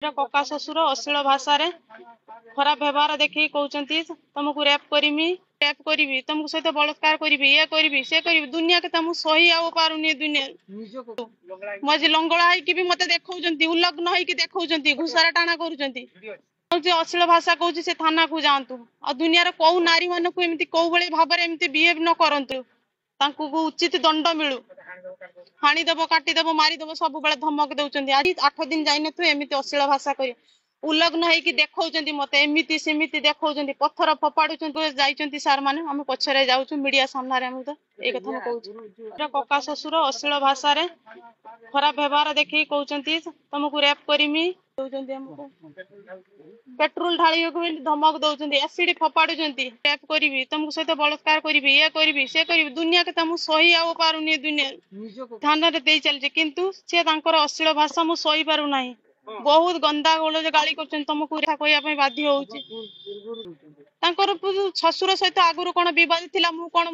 कका शशुर अश्लील भाषा रे खराब व्यवहार देखी कहते तुमको रेप करी तुमको सहित बलात्कार करी ये करी से करी दुनिया के तुम सही आ पारुनी दुनिया मज लंगड़ा है मत देखा उल्लग्न होगी देखा घुषारा टाणा कर अश्लील भाषा कहूँ से थाना को जातु आ दुनिया कौ नारी मान को एमती कौ भाव में बिहेव न करतु उचित दंड मिलू हाणीदेव काटिदेव मारिदेव सब बेले धमक दौरान आज 8 दिन जाइन तु एमती अश्लील भाषा कर उल्लग्न होगी देखा मत एमती सेमती देखा पत्थर फपाड़ुं सार मैंने आम पछरे जाऊँ मीडिया सामने ये कथा कहूँ कका शशुर अश्लील भाषा रे खराब व्यवहार देखी कहते तुमको रेप करी पेट्रोल ढाड़ी धमक दौरान एसिड फपाड़ुं रेप करी तुमको सहित बलात्कार करी ये करी से करी दुनिया के तुम सही आ पारुनी दुनिया ध्यान दे चलती किंतु सी अश्लील भाषा मुझे सही पार ना बहुत गंदा गोल गाली कर तुमको कहवाई बाध्य हो शशुर सहित आगुरी कौन बद थी कौन